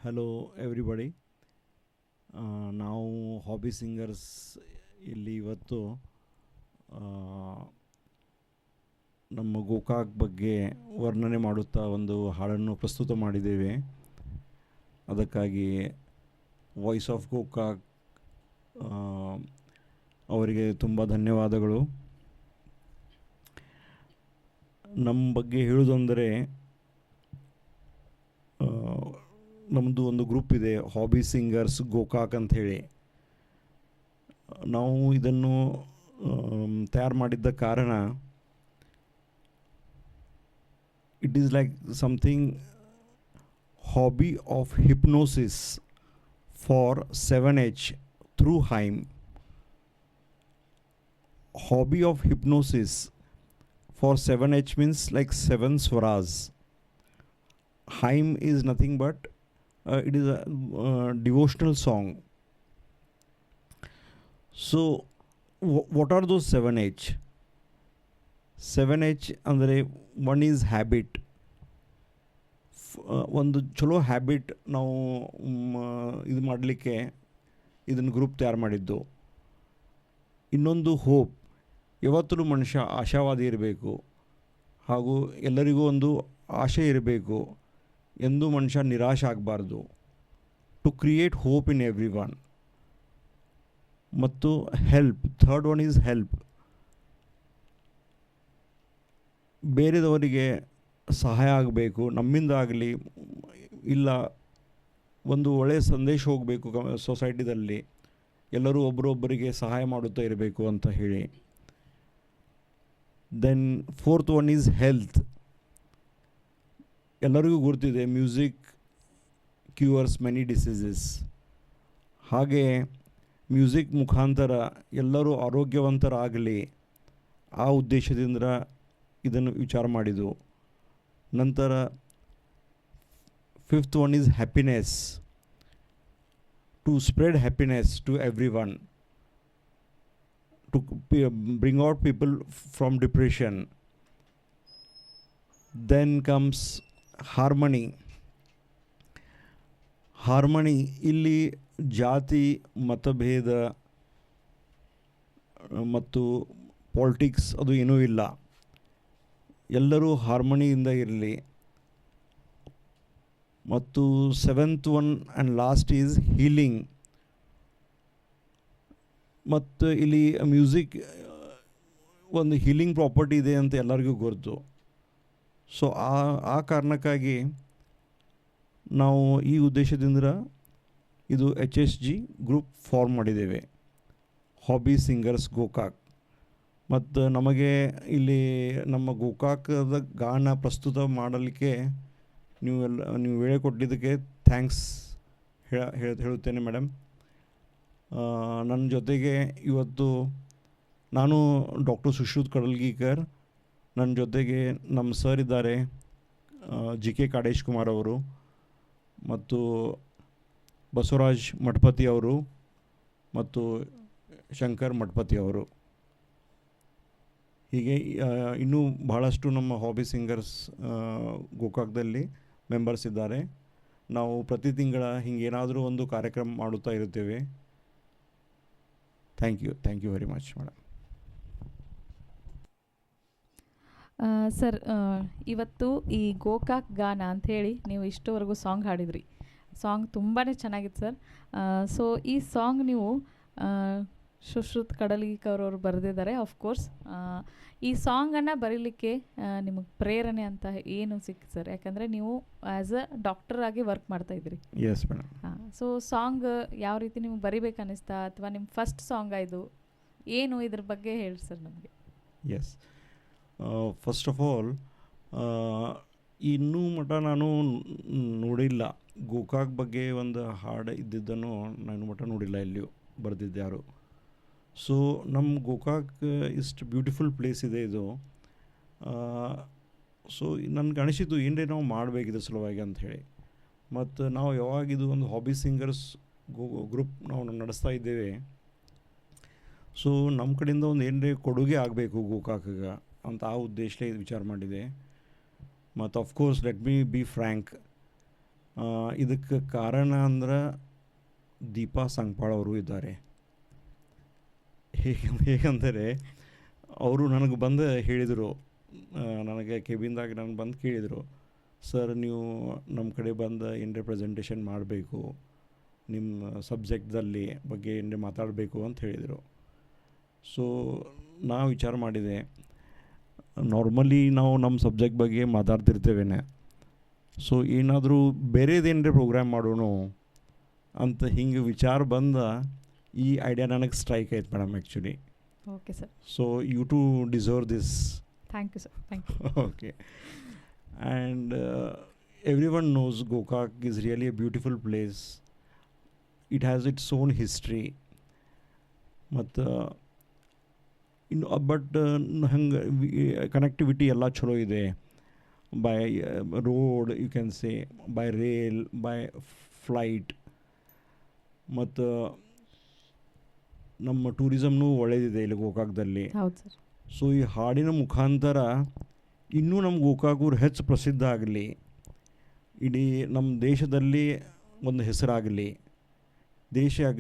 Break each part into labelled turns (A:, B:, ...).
A: Hello everybody. ನಾವು hobby singers ಇಲ್ಲಿ ಇವತ್ತು ಆ, ನಮ್ಮ ಗೋಕಾಕ್ ಬಗ್ಗೆ ವರ್ಣನೆ ಮಾಡುತ್ತಾ ಒಂದು ಹಾಡನ್ನು ಪ್ರಸ್ತುತ ಮಾಡಿದ್ದೇವೆ. ಅದಕ್ಕಾಗಿ ವಾಯ್ಸ್ ಆಫ್ ಗೋಕಾಕ್ ಆ, ಅವರಿಗೆ ತುಂಬ ಧನ್ಯವಾದಗಳು. ನಮ್ಮ ಬಗ್ಗೆ ಹೇಳೋದಂದರೆ ನಮ್ಮದು ಒಂದು ಗ್ರೂಪ್ ಇದೆ, ಹಾಬಿ ಸಿಂಗರ್ಸ್ ಗೋಕಾಕ್ ಅಂತ ಹೇಳಿ. ನಾವು ಇದನ್ನು ತಯಾರು ಮಾಡಿದ್ದ ಕಾರಣ, it is like something hobby of hypnosis for 7H through him. Hobby of hypnosis for 7H means like 7 swaras. Haim is nothing but it is a devotional song. So what are those 7H? 7H ಅಂದರೆ one is habit. ಒಂದು ಚಲೋ habit ನಾವು ಇದು ಮಾಡಲಿಕ್ಕೆ ಇದನ್ನು group ತಯಾರು ಮಾಡಿದ್ದು. ಇನ್ನೊಂದು ಹೋಪ್, ಯಾವತ್ತೂ ಮನುಷ್ಯ ಆಶಾವಾದಿ ಇರಬೇಕು ಹಾಗೂ ಎಲ್ಲರಿಗೂ ಒಂದು ಆಶೆ ಇರಬೇಕು, ಎಂದೂ ಮನುಷ್ಯ ನಿರಾಶೆ ಆಗಬಾರ್ದು. To create hope in everyone. ಮತ್ತು help, third one is help. ಬೇರೆದವರಿಗೆ ಸಹಾಯ ಆಗಬೇಕು, ನಮ್ಮಿಂದ ಆಗಲಿ ಇಲ್ಲ ಒಂದು ಒಳ್ಳೆಯ ಸಂದೇಶ ಹೋಗಬೇಕು ಸೊಸೈಟಿದಲ್ಲಿ, ಎಲ್ಲರೂ ಒಬ್ಬರೊಬ್ಬರಿಗೆ ಸಹಾಯ ಮಾಡುತ್ತಾ ಇರಬೇಕು ಅಂತ ಹೇಳಿ. Then fourth one is health. ಎಲ್ಲರಿಗೂ ಗೊತ್ತಿದೆ ಮ್ಯೂಸಿಕ್ ಕ್ಯೂರ್ಸ್ ಮೆನಿ ಡಿಸೀಸಸ್. ಹಾಗೆ ಮ್ಯೂಸಿಕ್ ಮುಖಾಂತರ ಎಲ್ಲರೂ ಆರೋಗ್ಯವಂತರಾಗಲಿ, ಆ ಉದ್ದೇಶದಿಂದ ಇದನ್ನು ವಿಚಾರ ಮಾಡಿದ್ದು. ನಂತರ fifth one is happiness, to spread happiness to everyone, to bring out people from depression. Then comes harmony. Harmony, ಇಲ್ಲಿ ಜಾತಿ ಮತಭೇದ ಮತ್ತು ಪಾಲಿಟಿಕ್ಸ್ ಅದು ಏನೂ ಇಲ್ಲ, ಎಲ್ಲರೂ ಹಾರ್ಮನಿಯಿಂದ ಇರಲಿ. ಮತ್ತು seventh one and last is healing. ಮತ್ತು ಇಲ್ಲಿ ಮ್ಯೂಸಿಕ್ ಒಂದು ಹೀಲಿಂಗ್ ಪ್ರಾಪರ್ಟಿ ಇದೆ ಅಂತ ಎಲ್ಲರಿಗೂ ಗೊತ್ತು. ಸೊ ಆ ಕಾರಣಕ್ಕಾಗಿ ನಾವು ಈ ಉದ್ದೇಶದಿಂದ ಇದು HSG ಗ್ರೂಪ್ ಫಾರ್ಮ್ ಮಾಡಿದ್ದೇವೆ, ಹಾಬಿ ಸಿಂಗರ್ಸ್ ಗೋಕಾಕ್. ಮತ್ತು ನಮಗೆ ಇಲ್ಲಿ ನಮ್ಮ ಗೋಕಾಕದ ಗಾನ ಪ್ರಸ್ತುತ ಮಾಡಲಿಕ್ಕೆ ನೀವು ವೇಳೆ ಕೊಟ್ಟಿದ್ದಕ್ಕೆ ಥ್ಯಾಂಕ್ಸ್ ಹೇಳುತ್ತೇನೆ ಮೇಡಮ್. ನನ್ನ ಜೊತೆಗೆ ಇವತ್ತು ನಾನು ಡಾಕ್ಟರ್ ಸುಶ್ರುತ್ ಕಡಲ್ಗೀಕರ್, ನನ್ನ ಜೊತೆಗೆ ನಮ್ಮ ಸರ್ ಇದ್ದಾರೆ JK ಕಾಡೇಶ್ ಕುಮಾರ್ ಅವರು, ಮತ್ತು ಬಸವರಾಜ್ ಮಠಪತಿ ಅವರು, ಮತ್ತು ಶಂಕರ್ ಮಠಪತಿ ಅವರು. ಹೀಗೆ ಇನ್ನೂ ಬಹಳಷ್ಟು ನಮ್ಮ ಹಾಬಿ ಸಿಂಗರ್ಸ್ ಗೋಕಾಕ್ದಲ್ಲಿ ಮೆಂಬರ್ಸ್ ಇದ್ದಾರೆ. ನಾವು ಪ್ರತಿ ತಿಂಗಳ ಹಿಂಗೇನಾದರೂ ಒಂದು ಕಾರ್ಯಕ್ರಮ ಮಾಡುತ್ತಾ ಇರುತ್ತೇವೆ. Thank you very much madam.
B: Sir, ಇವತ್ತು ಈ ಗೋಕಾಕ್ ಗಾನ ಅಂಥೇಳಿ ನೀವು ಇಷ್ಟವರೆಗೂ ಸಾಂಗ್ ಹಾಡಿದ್ರಿ. ಸಾಂಗ್ ತುಂಬಾ ಚೆನ್ನಾಗಿತ್ತು ಸರ್. ಸೊ ಈ ಸಾಂಗ್ ನೀವು ಸುಶ್ರುತ್ ಕಡಲ್ಗೀಕರ್ ಅವರು ಬರೆದಿದ್ದಾರೆ ಆಫ್ಕೋರ್ಸ್. ಈ ಸಾಂಗನ್ನು ಬರೀಲಿಕ್ಕೆ ನಿಮಗೆ ಪ್ರೇರಣೆ ಅಂತ ಏನು ಸಿಕ್ತು ಸರ್? ಯಾಕಂದರೆ ನೀವು ಆ್ಯಸ್ ಅ ಡಾಕ್ಟರ್ ಆಗಿ ವರ್ಕ್ ಮಾಡ್ತಾಯಿದ್ರಿ.
A: Yes madam.
B: ಸೊ ಸಾಂಗ್ ಯಾವ ರೀತಿ ನಿಮ್ಗೆ ಬರಿಬೇಕು ಅನ್ನಿಸ್ತಾ, ಅಥವಾ ನಿಮ್ಮ ಫಸ್ಟ್ ಸಾಂಗ್ ಇದು ಏನು, ಇದ್ರ ಬಗ್ಗೆ ಹೇಳಿ ಸರ್ ನಮಗೆ.
A: ಎಸ್, ಫಸ್ಟ್ ಆಫ್ ಆಲ್ ಇನ್ನೂ ಮಟ್ಟ ನಾನು ನೋಡಿಲ್ಲ ಗೋಕಾಕ್ ಬಗ್ಗೆ ಒಂದು ಹಾಡು ಇದ್ದಿದ್ದನ್ನು ನಾನು ಮಟ್ಟ ನೋಡಿಲ್ಲ, ಎಲ್ಲಿಯೂ ಬರೆದಿದ್ದು ಯಾರು. ಸೊ ನಮ್ಮ ಗೋಕಾಕ್ ಇಷ್ಟು ಬ್ಯೂಟಿಫುಲ್ ಪ್ಲೇಸ್ ಇದೆ ಇದು. ಸೊ ನನಗೆ ಅನಿಸಿದ್ದು ಏನ್ರಿ ನಾವು ಮಾಡಬೇಕಿದೆ ಸಲುವಾಗಿ ಅಂಥೇಳಿ. ಮತ್ತು ನಾವು ಯಾವಾಗಿದು ಒಂದು ಹಾಬಿ ಸಿಂಗರ್ಸ್ ಗ್ರೂಪ್ ನಾವು ನಡೆಸ್ತಾ ಇದ್ದೇವೆ. ಸೊ ನಮ್ಮ ಕಡೆಯಿಂದ ಒಂದು ಏನ್ರಿ ಕೊಡುಗೆ ಆಗಬೇಕು ಗೋಕಾಕ್ಗೆ ಅಂತ ಆ ಉದ್ದೇಶಲೇ ಇದು ವಿಚಾರ ಮಾಡಿದೆ. ಮತ್ತು of course let me be frank, ಇದಕ್ಕೆ ಕಾರಣ ಅಂದ್ರೆ ದೀಪಾ ಸಂಗ್ಪಾಳ್ ಅವರು ಇದ್ದಾರೆ. ಹೇಗಂದರೆ ಅವರು ನನಗೆ ಬಂದು ಹೇಳಿದರು, ನನಗೆ ಕೆಬಿನ್ದಾಗ ನನಗೆ ಬಂದು ಕೇಳಿದರು, ಸರ್ ನೀವು ನಮ್ಮ ಕಡೆ ಬಂದು ಏನರೇ ಪ್ರೆಸೆಂಟೇಷನ್ ಮಾಡಬೇಕು, ನಿಮ್ಮ ಸಬ್ಜೆಕ್ಟ್ದಲ್ಲಿ ಬಗ್ಗೆ ಏನರೇ ಮಾತಾಡಬೇಕು ಅಂತ ಹೇಳಿದರು. ಸೊ ನಾ ವಿಚಾರ ಮಾಡಿದೆ, ನಾರ್ಮಲಿ ನಾವು ನಮ್ಮ ಸಬ್ಜೆಕ್ಟ್ ಬಗ್ಗೆ ಮಾತಾಡ್ತಿರ್ತೇವೇನೆ, ಸೊ ಏನಾದರೂ ಬೇರೆದೇನರೇ ಪ್ರೋಗ್ರಾಮ್ ಮಾಡೋಣ ಅಂತ ಹಿಂಗೆ ವಿಚಾರ ಬಂದ ಈ ಐಡಿಯಾ ನನಗೆ ಸ್ಟ್ರೈಕ್ ಆಯ್ತು madam actually.
B: Okay sir.
A: So you too deserve this.
B: Thank you sir. Thank you.
A: Okay. And everyone knows Gokak is really a beautiful place. It has its own history. But ಹಂಗೆ connectivity ಎಲ್ಲ ಚಲೋ ಇದೆ. By road, you can say, by rail, by flight. ಮತ್ತು ನಮ್ಮ ಟೂರಿಸಮ್ನೂ ಒಳ್ಳೆಯದಿದೆ ಇಲ್ಲಿ ಗೋಕಾಕ್ದಲ್ಲಿ.
B: ಹೌದು sir.
A: So ಈ ಹಾಡಿನ ಮುಖಾಂತರ ಇನ್ನೂ ನಮ್ಮ ಗೋಕಾಕೂರು ಹೆಚ್ಚು ಪ್ರಸಿದ್ಧ ಆಗಲಿ, ಇಡೀ ನಮ್ಮ ದೇಶದಲ್ಲಿ ಒಂದು ಹೆಸರಾಗಲಿ,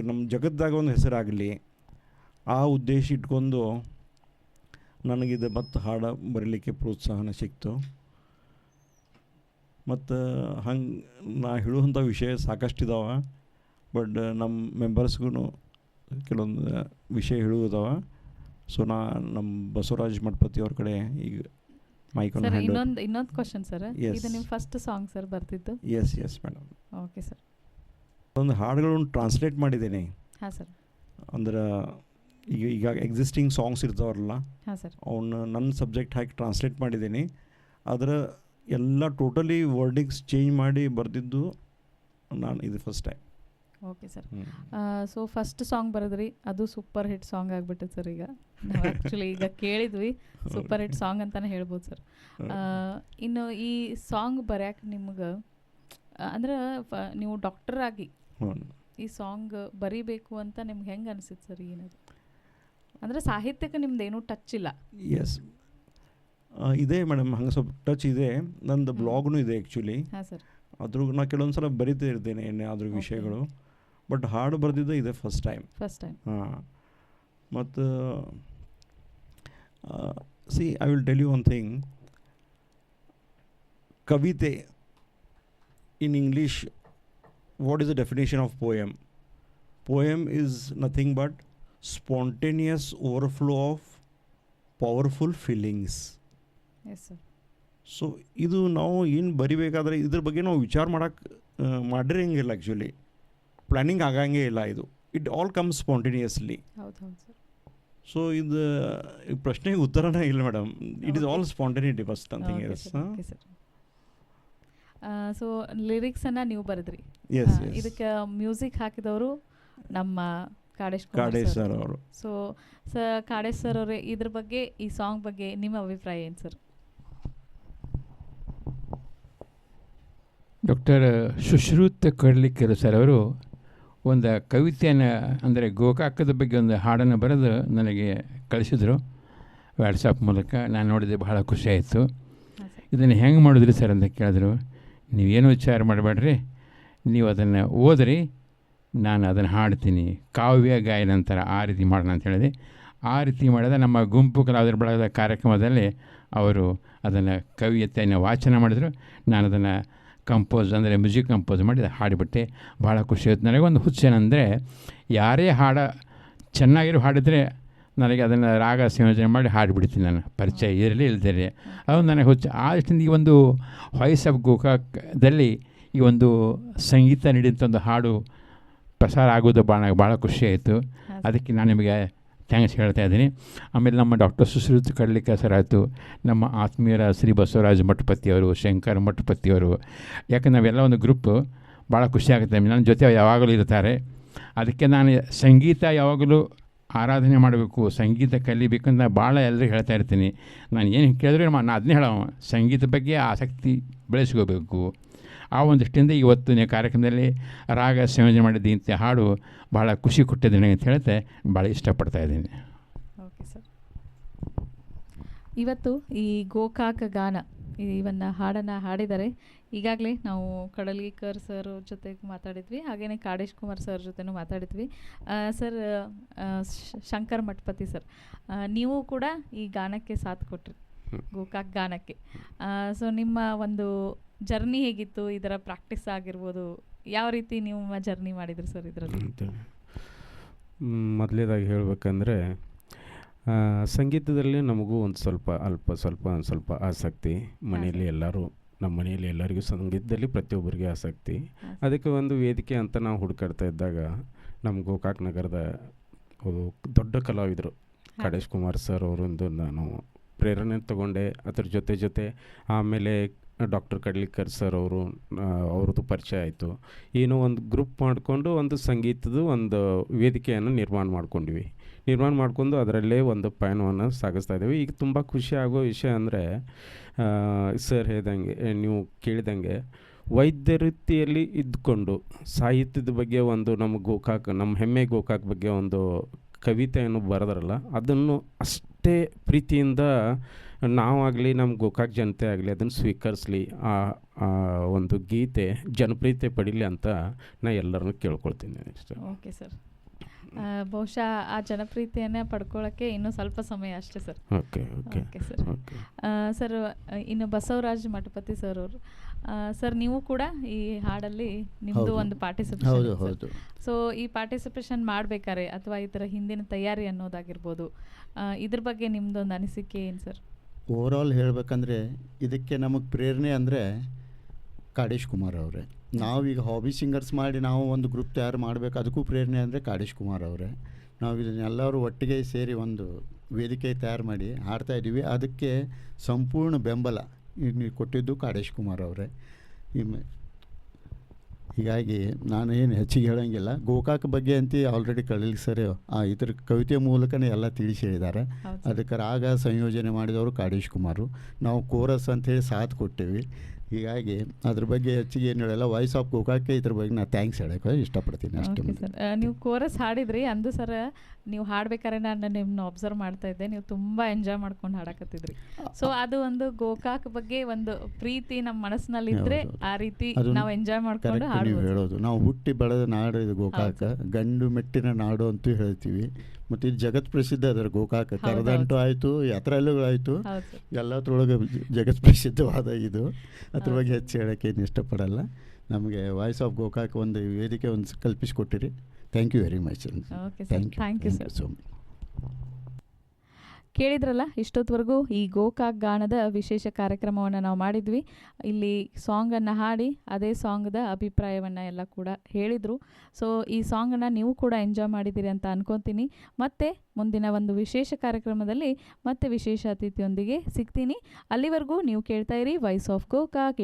A: ನಮ್ಮ ಜಗತ್ತಾಗ ಒಂದು ಹೆಸರಾಗಲಿ, ಆ ಉದ್ದೇಶ ಇಟ್ಕೊಂಡು ನನಗಿದು ಮತ್ತು ಹಾಡು ಬರೀಲಿಕ್ಕೆ ಪ್ರೋತ್ಸಾಹನ ಸಿಕ್ತು. ಮತ್ತು ಹಂಗೆ ನಾ ಹೇಳುವಂಥ ವಿಷಯ ಸಾಕಷ್ಟಿದಾವೆ, ಬಟ್ ನಮ್ಮ ಮೆಂಬರ್ಸ್ಗೂ ಕೆಲವೊಂದು ವಿಷಯ ಹೇಳುವುದಾವ. ಸೊ ನಮ್ಮ ಬಸವರಾಜ್ ಮಠಪತಿ ಅವ್ರ ಕಡೆ ಈಗ ಮೈಕನ್ನು
B: ಸರ್ ಇನ್ನೊಂದು ಕ್ವಶನ್ ಸರ್. ಇದು ನಿಮ್ಮ ಫಸ್ಟ್ ಸಾಂಗ್ ಸರ್ ಬರ್ತಿದ್ದು?
A: Yes madam.
B: Okay sir.
A: ಒಂದು ಹಾಡುಗಳನ್ನು ಟ್ರಾನ್ಸ್ಲೇಟ್ ಮಾಡಿದ್ದೀನಿ.
B: ಹಾಂ ಸರ್.
A: ಅಂದ್ರೆ ಈಗ ಎಕ್ಸಿಸ್ಟಿಂಗ್ ಸಾಂಗ್ಸ್ ಇರ್ತಾವಲ್ಲ,
B: ಹಾಂ ಸರ್,
A: ಅವನ್ನ ನನ್ನ ಸಬ್ಜೆಕ್ಟ್ ಹಾಕಿ ಟ್ರಾನ್ಸ್ಲೇಟ್ ಮಾಡಿದ್ದೀನಿ. ಅದರ ಎಲ್ಲ ಟೋಟಲಿ ವರ್ಡಿಂಗ್ಸ್ ಚೇಂಜ್ ಮಾಡಿ ಬರೆದಿದ್ದು ನಾನು ಇದು first time.
B: Okay sir. So first song ಬರೆದ್ರಿ, ಅದು ಸೂಪರ್ ಹಿಟ್ ಸಾಂಗ್ ಆಗಿಬಿಟ್ಟೆ ಸರ್. ಈಗ ನಾವು ಆ್ಯಕ್ಚುಲಿ ಈಗ ಕೇಳಿದ್ವಿ, ಸೂಪರ್ ಹಿಟ್ ಸಾಂಗ್ ಅಂತಲೇ ಹೇಳ್ಬೋದು ಸರ್. ಇನ್ನು ಈ ಸಾಂಗ್ ಬರ್ಯಾಕೆ ನಿಮ್ಗೆ ಅಂದ್ರೆ ನೀವು ಡಾಕ್ಟರ್ ಆಗಿ ಈ ಸಾಂಗ್ ಬರೀಬೇಕು ಅಂತ ನಿಮ್ಗೆ ಹೆಂಗೆ ಅನಿಸಿತ್ತು ಸರ್? ಏನದು ಅಂದರೆ ಸಾಹಿತ್ಯಕ್ಕೆ ನಿಮ್ದು ಏನೂ ಟಚ್ ಇಲ್ಲ?
A: ಎಸ್ ಇದೆ ಮೇಡಮ್, ಹಂಗೆ ಸ್ವಲ್ಪ ಟಚ್ ಇದೆ. ನಂದು ಬ್ಲಾಗ್ನೂ ಇದೆ ಆ್ಯಕ್ಚುಲಿ.
B: ಹಾಂ ಸರ್.
A: ಅದ್ರ ನಾ ಕೆಲವೊಂದು ಸಲ ಬರಿತಾ ಇರ್ತೇನೆ ಏನಾದರೂ ವಿಷಯಗಳು, ಬಟ್ ಹಾಡು ಬರೆದಿದ್ದು ಇದೆ ಫಸ್ಟ್ ಟೈಮ್. ಹಾಂ. ಮತ್ತು see I will tell you one thing. ಕವಿತೆ in English, what is the definition of poem? Poem is nothing but spontaneous overflow of powerful feelings.
B: Yes sir.
A: So ಇದು ನಾವು ಏನು ಬರಿಬೇಕಾದ್ರೆ ಇದ್ರ ಬಗ್ಗೆ ನಾವು ವಿಚಾರ ಮಾಡಿರಂಗಿಲ್ಲ, ಆ್ಯಕ್ಚುಲಿ ಪ್ಲ್ಯಾನಿಂಗ್ ಆಗಂಗೇ ಇಲ್ಲ. ಇದು ಇಟ್ ಆಲ್ ಕಮ್ಸ್ ಸ್ಪಾಂಟೇನಿಯಸ್ಲಿ.
B: ಹೌದು ಸರ್.
A: ಸೊ ಇದು ಪ್ರಶ್ನೆಗೆ ಉತ್ತರನೇ ಇಲ್ಲ madam. It is all spontaneity first nothing else.
B: So ಲಿರಿಕ್ಸನ್ನು ನೀವು ಬರೆದ್ರಿ. ಇದಕ್ಕೆ ಮ್ಯೂಸಿಕ್ ಹಾಕಿದವರು ನಮ್ಮ ಕಾಡೇಶ್ ಸರ್ ಅವರು. ಸೊ ಕಾಡೇಶ್ ಸರ್ ಅವರೇ, ಇದ್ರ ಬಗ್ಗೆ, ಈ ಸಾಂಗ್ ಬಗ್ಗೆ ನಿಮ್ಮ ಅಭಿಪ್ರಾಯ ಏನು sir?
C: Doctor Sushrut Kadlikkar sir ಅವರು ಒಂದು ಕವಿತೆಯನ್ನು, ಅಂದರೆ ಗೋಕಾಕದ ಬಗ್ಗೆ ಒಂದು ಹಾಡನ್ನು ಬರೆದು ನನಗೆ ಕಳಿಸಿದರು ವಾಟ್ಸಪ್ ಮೂಲಕ. ನಾನು ನೋಡಿದೆ, ಬಹಳ ಖುಷಿಯಾಯಿತು. ಇದನ್ನು ಹೆಂಗೆ ಮಾಡಿದ್ರಿ ಸರ್ ಅಂತ ಕೇಳಿದ್ರು. ನೀವೇನು ವಿಚಾರ ಮಾಡಬೇಡ್ರಿ, ನೀವು ಅದನ್ನು ಓದ್ರಿ, ನಾನು ಅದನ್ನು ಹಾಡ್ತೀನಿ, ಕಾವ್ಯ ಗಾಯನ ಅಂತಾರೆ, ಆ ರೀತಿ ಮಾಡೋಣ ಅಂತ ಹೇಳಿದೆ. ಆ ರೀತಿ ಮಾಡಿದ ನಮ್ಮ ಗುಂಪು ಕಲಾವಿದರ ಬಳಗದ ಕಾರ್ಯಕ್ರಮದಲ್ಲಿ ಅವರು ಅದನ್ನು ಕವಿತೆಯನ್ನು ವಾಚನ ಮಾಡಿದರು. ನಾನು ಅದನ್ನು ಕಂಪೋಸ್, ಅಂದರೆ ಮ್ಯೂಸಿಕ್ ಕಂಪೋಸ್ ಮಾಡಿ ಹಾಡಿಬಿಟ್ಟೆ. ಭಾಳ ಖುಷಿ ಆಯಿತು. ನನಗೊಂದು ಹುಚ್ಚೇನೆಂದರೆ, ಯಾರೇ ಚೆನ್ನಾಗಿರೋ ಹಾಡಿದರೆ ನನಗೆ ಅದನ್ನು ರಾಗ ಸಂಯೋಜನೆ ಮಾಡಿ ಹಾಡಿಬಿಡ್ತೀನಿ ನಾನು, ಪರಿಚಯ ಇರಲಿ ಇಲ್ದಿರಲಿ. ಅದು ನನಗೆ ಹುಚ್ಚು. ಆ ದೃಷ್ಟಿಯಿಂದ ಈ ಒಂದು ವಾಯ್ಸ್ ಆಫ್ ಗೋಕಾಕ್ದಲ್ಲಿ ಈ ಒಂದು ಸಂಗೀತ ನೀಡಿದಂಥ ಒಂದು ಹಾಡು ಪ್ರಸಾರ ಆಗೋದು ಭಾಳ ಖುಷಿಯಾಯಿತು. ಅದಕ್ಕೆ ನಾನು ನಿಮಗೆ ಥ್ಯಾಂಕ್ಸ್ ಹೇಳ್ತಾ ಇದ್ದೀನಿ. ಆಮೇಲೆ ನಮ್ಮ ಡಾಕ್ಟರ್ ಸುಶ್ರುತ್ ಕಡ್ಲಿಕ್ಕರ್ ಸರ್ ಆಯಿತು, ನಮ್ಮ ಆತ್ಮೀಯರ ಶ್ರೀ ಬಸವರಾಜ ಮಠಪತಿಯವರು, ಶಂಕರ ಮಠಪತಿಯವರು. ಯಾಕೆ ನಾವೆಲ್ಲ ಒಂದು ಗ್ರೂಪು, ಭಾಳ ಖುಷಿಯಾಗುತ್ತೆ. ನನ್ನ ಜೊತೆ ಯಾವಾಗಲೂ ಇರ್ತಾರೆ. ಅದಕ್ಕೆ ನಾನು ಸಂಗೀತ ಯಾವಾಗಲೂ ಆರಾಧನೆ ಮಾಡಬೇಕು, ಸಂಗೀತ ಕಲಿಬೇಕಂತ ಭಾಳ ಎಲ್ಲರಿಗೂ ಹೇಳ್ತಾ ಇರ್ತೀನಿ. ನಾನು ಏನು ಕೇಳಿದ್ರೆ ನಾನು ಅದನ್ನೇ ಹೇಳೋ, ಸಂಗೀತ ಬಗ್ಗೆ ಆಸಕ್ತಿ ಬೆಳೆಸ್ಕೋಬೇಕು. ಆ ಒಂದು ದೃಷ್ಟಿಯಿಂದ ಇವತ್ತು ಕಾರ್ಯಕ್ರಮದಲ್ಲಿ ರಾಗ ಸಂಯೋಜನೆ ಮಾಡಿದ್ದು ಇಂಥ ಹಾಡು ಭಾಳ ಖುಷಿ ಕೊಟ್ಟಿದ್ದೀನಿ ಅಂತ ಹೇಳ್ತೆ ಭಾಳ ಇಷ್ಟಪಡ್ತಾ ಇದ್ದೀನಿ.
B: Okay sir. ಇವತ್ತು ಈ ಗೋಕಾಕ ಗಾನ ಇವನ್ನು ಹಾಡನ್ನು ಹಾಡಿದ್ದಾರೆ. ಈಗಾಗಲೇ ನಾವು ಕಡಲಿಕರ್ ಸರ್ ಜೊತೆಗೆ ಮಾತಾಡಿದ್ವಿ, ಹಾಗೆಯೇ ಕಾಡೇಶ್ ಕುಮಾರ್ ಸರ್ ಜೊತೆನೂ ಮಾತಾಡಿದ್ವಿ. ಸರ್, ಶಂಕರ್ ಮಠಪತಿ ಸರ್, ನೀವು ಕೂಡ ಈ ಗಾನಕ್ಕೆ ಸಾಥ್ ಕೊಟ್ರಿ, ಗೋಕಾಕ್ ಗಾನಕ್ಕೆ. ಸೊ ನಿಮ್ಮ ಒಂದು ಜರ್ನಿ ಹೇಗಿತ್ತು, ಇದರ ಪ್ರಾಕ್ಟೀಸ್ ಆಗಿರ್ಬೋದು, ಯಾವ ರೀತಿ ನಿಮ್ಮ ಜರ್ನಿ ಮಾಡಿದ್ರಿ ಸರ್ ಇದರಲ್ಲಿ?
D: ಮೊದಲೇದಾಗಿ ಹೇಳಬೇಕಂದ್ರೆ ಸಂಗೀತದಲ್ಲಿ ನಮಗೂ ಒಂದು ಸ್ವಲ್ಪ ಆಸಕ್ತಿ. ಮನೆಯಲ್ಲಿ ಎಲ್ಲರೂ, ನಮ್ಮ ಮನೆಯಲ್ಲಿ ಎಲ್ಲರಿಗೂ ಸಂಗೀತದಲ್ಲಿ ಪ್ರತಿಯೊಬ್ಬರಿಗೆ ಆಸಕ್ತಿ. ಅದಕ್ಕೆ ಒಂದು ವೇದಿಕೆ ಅಂತ ನಾವು ಹುಡುಕಾಡ್ತಾ ಇದ್ದಾಗ ನಮ್ಮ ಗೋಕಾಕ್ ನಗರದ ದೊಡ್ಡ ಕಲಾವಿದರು ಕಾಡೇಶ್ ಕುಮಾರ್ ಸರ್ ಅವರಿಂದ ನಾನು ಪ್ರೇರಣೆ ತಗೊಂಡೆ. ಅದ್ರ ಜೊತೆ ಆಮೇಲೆ ಡಾಕ್ಟರ್ ಕಡ್ಲಿಕರ್ ಸರ್ ಅವ್ರದ್ದು ಪರಿಚಯ ಆಯಿತು. ಏನೋ ಒಂದು ಗ್ರೂಪ್ ಮಾಡಿಕೊಂಡು ಒಂದು ಸಂಗೀತದ ಒಂದು ವೇದಿಕೆಯನ್ನು ನಿರ್ಮಾಣ ಮಾಡ್ಕೊಂಡು ಅದರಲ್ಲೇ ಒಂದು ಪಯಣವನ್ನು ಸಾಗಿಸ್ತಾ ಇದ್ದೀವಿ. ಈಗ ತುಂಬ ಖುಷಿ ಆಗೋ ವಿಷಯ ಅಂದರೆ, ಸರ್ ಹೇಳ್ದಂಗೆ, ನೀವು ಕೇಳಿದಂಗೆ, ವೈದ್ಯ ವೃತ್ತಿಯಲ್ಲಿ ಇದ್ದುಕೊಂಡು ಸಾಹಿತ್ಯದ ಬಗ್ಗೆ ಒಂದು ನಮ್ಮ ಹೆಮ್ಮೆ ಗೋಕಾಕ್ ಬಗ್ಗೆ ಒಂದು ಕವಿತೆಯನ್ನು ಬರೆದ್ರಲ್ಲ, ಅದನ್ನು ಅಷ್ಟೇ ಪ್ರೀತಿಯಿಂದ ನಾವಾಗಲಿ ನಮ್ಮ ಗೋಕಾಕ್ ಜನತೆ ಆಗಲಿ ಅದನ್ನು ಸ್ವೀಕರಿಸಲಿ, ಆ ಒಂದು ಗೀತೆ ಜನಪ್ರಿಯತೆ ಪಡೀಲಿ ಅಂತ ನಾನು ಎಲ್ಲರನ್ನೂ ಕೇಳ್ಕೊಳ್ತೀನಿ ಅಷ್ಟೇ.
B: ಓಕೆ ಸರ್, ಬಹುಶಃ ಆ ಜನಪ್ರಿಯತೆಯನ್ನು ಪಡ್ಕೊಳ್ಳೋಕ್ಕೆ ಇನ್ನೂ ಸ್ವಲ್ಪ ಸಮಯ ಅಷ್ಟೇ ಸರ್.
D: Okay
B: sir. ಸರ್, ಇನ್ನು ಬಸವರಾಜ್ ಮಠಪತಿ ಸರ್ ಅವರು, ಸರ್ ನೀವು ಕೂಡ ಈ ಹಾಡಲ್ಲಿ ನಿಮ್ಮದು ಒಂದು ಪಾರ್ಟಿಸಿಪೇಷನ್.
E: ಹೌದು.
B: ಸೊ ಈ ಪಾರ್ಟಿಸಿಪೇಷನ್ ಮಾಡಬೇಕಾದ್ರೆ ಅಥವಾ ಈ ಥರ ಹಿಂದಿನ ತಯಾರಿ ಅನ್ನೋದಾಗಿರ್ಬೋದು, ಇದ್ರ ಬಗ್ಗೆ ನಿಮ್ಮದೊಂದು ಅನಿಸಿಕೆ ಏನು ಸರ್?
E: ಓವರಾಲ್ ಹೇಳಬೇಕಂದ್ರೆ ಇದಕ್ಕೆ ನಮಗೆ ಪ್ರೇರಣೆ ಅಂದರೆ ಕಾಡೇಶ್ ಕುಮಾರ್ ಅವರೇ. ನಾವೀಗ ಹಾಬಿ ಸಿಂಗರ್ಸ್ ಮಾಡಿ ನಾವು ಒಂದು ಗ್ರೂಪ್ ತಯಾರು ಮಾಡಬೇಕು, ಅದಕ್ಕೂ ಪ್ರೇರಣೆ ಅಂದರೆ ಕಾಡೇಶ್ ಕುಮಾರ್ ಅವರೇ. ನಾವು ಇದನ್ನೆಲ್ಲರೂ ಒಟ್ಟಿಗೆ ಸೇರಿ ಒಂದು ವೇದಿಕೆ ತಯಾರು ಮಾಡಿ ಹಾಡ್ತಾಯಿದ್ದೀವಿ. ಅದಕ್ಕೆ ಸಂಪೂರ್ಣ ಬೆಂಬಲ ನೀವು ಕೊಟ್ಟಿದ್ದು ಕಾಡೇಶ್ ಕುಮಾರ್ ಅವರೇ. ಹೀಗಾಗಿ ನಾನು ಏನು ಹೆಚ್ಚಿಗೆ ಹೇಳೋಂಗಿಲ್ಲ. ಗೋಕಾಕ್ ಬಗ್ಗೆ ಅಂತ ಆಲ್ರೆಡಿ ಕಳಲಿ ಸರ್ ಇದ್ರ ಕವಿತೆ ಮೂಲಕನೇ ಎಲ್ಲ ತಿಳಿಸಿ ಹೇಳಿದ್ದಾರೆ. ಅದಕ್ಕೆ ರಾಗ ಸಂಯೋಜನೆ ಮಾಡಿದವರು ಕಾಡೇಶ್ ಕುಮಾರು. ನಾವು ಕೋರಸ್ ಅಂಥೇಳಿ ಸಾಥ್ ಕೊಟ್ಟೇವಿ. ಹೀಗಾಗಿ ಅದ್ರ ಬಗ್ಗೆ ಹೆಚ್ಚಿಗೆ ಏನು ಹೇಳಲ್ಲ. ವಾಯ್ಸ್ ಆಫ್ ಗೋಕಾಕ್ಕೆ ಇದ್ರ ಬಗ್ಗೆ ನಾನು ಥ್ಯಾಂಕ್ಸ್ ಹೇಳೋಕೆ ಇಷ್ಟಪಡ್ತೀನಿ ಅಷ್ಟೇ.
B: ಸರ್, ನೀವು ಕೋರಸ್ ಹಾಡಿದ್ರಿ ಅಂದು ಸರ್, ನೀವು ಹಾಡ್ಬೇಕಾದ್ರೆ ನಾನು ನಿಮ್ಮನ್ನ ಅಬ್ಸರ್ವ್ ಮಾಡ್ತಾ ಇದ್ದೆ, ನೀವು ತುಂಬ ಎಂಜಾಯ್ ಮಾಡ್ಕೊಂಡು ಹಾಡಕತ್ತಿದ್ರಿ. ಸೊ ಅದು ಒಂದು ಗೋಕಾಕ್ ಬಗ್ಗೆ ಒಂದು ಪ್ರೀತಿ ನಮ್ಮ ಮನಸ್ಸಿನಲ್ಲಿ ಇದ್ರೆ ಆ ರೀತಿ ನಾವು ಎಂಜಾಯ್ ಮಾಡ್ಕೊಂಡು
E: ನೀವು ಹೇಳೋದು. ನಾವು ಹುಟ್ಟಿ ಬೆಳೆದ ನಾಡು ಇದು ಗೋಕಾಕ, ಗಂಡು ಮೆಟ್ಟಿನ ನಾಡು ಅಂತೂ ಹೇಳ್ತೀವಿ. ಮತ್ತು ಇದು ಜಗತ್ ಪ್ರಸಿದ್ಧ ಅದರ ಗೋಕಾಕ. ಕರದಂಟು ಆಯಿತು, ಯಾತ್ರಾಲಯಗಳಾಯಿತು, ಎಲ್ಲತ್ರೊಳಗೆ ಜಗತ್ ಪ್ರಸಿದ್ಧವಾದ ಇದು. ಅದ್ರ ಬಗ್ಗೆ ಹೆಚ್ಚು ಹೇಳೋಕ್ಕೆ ಏನು ಇಷ್ಟಪಡಲ್ಲ. ನಮಗೆ ವಾಯ್ಸ್ ಆಫ್ ಗೋಕಾಕ್ ಒಂದು ವೇದಿಕೆ ಒಂದು ಕಲ್ಪಿಸಿಕೊಟ್ಟಿರಿ. Thank you very much.
B: Thank you sir. So ಕೇಳಿದ್ರಲ್ಲ, ಇಷ್ಟೊತ್ತವರೆಗೂ ಈ ಗೋಕಾಕ್ ಗಾನದ ವಿಶೇಷ ಕಾರ್ಯಕ್ರಮವನ್ನು ನಾವು ಮಾಡಿದ್ವಿ. ಇಲ್ಲಿ ಸಾಂಗನ್ನು ಹಾಡಿ ಅದೇ ಸಾಂಗ್ದ ಅಭಿಪ್ರಾಯವನ್ನು ಎಲ್ಲ ಕೂಡ ಹೇಳಿದರು. ಸೊ ಈ ಸಾಂಗನ್ನು ನೀವು ಕೂಡ ಎಂಜಾಯ್ ಮಾಡಿದ್ದೀರಿ ಅಂತ ಅನ್ಕೊತೀನಿ. ಮತ್ತೆ ಮುಂದಿನ ಒಂದು ವಿಶೇಷ ಕಾರ್ಯಕ್ರಮದಲ್ಲಿ ಮತ್ತೆ ವಿಶೇಷ ಅತಿಥಿಯೊಂದಿಗೆ ಸಿಗ್ತೀನಿ. ಅಲ್ಲಿವರೆಗೂ ನೀವು ಕೇಳ್ತಾ ಇರಿ ವಾಯ್ಸ್ ಆಫ್ ಗೋಕಾಕ್.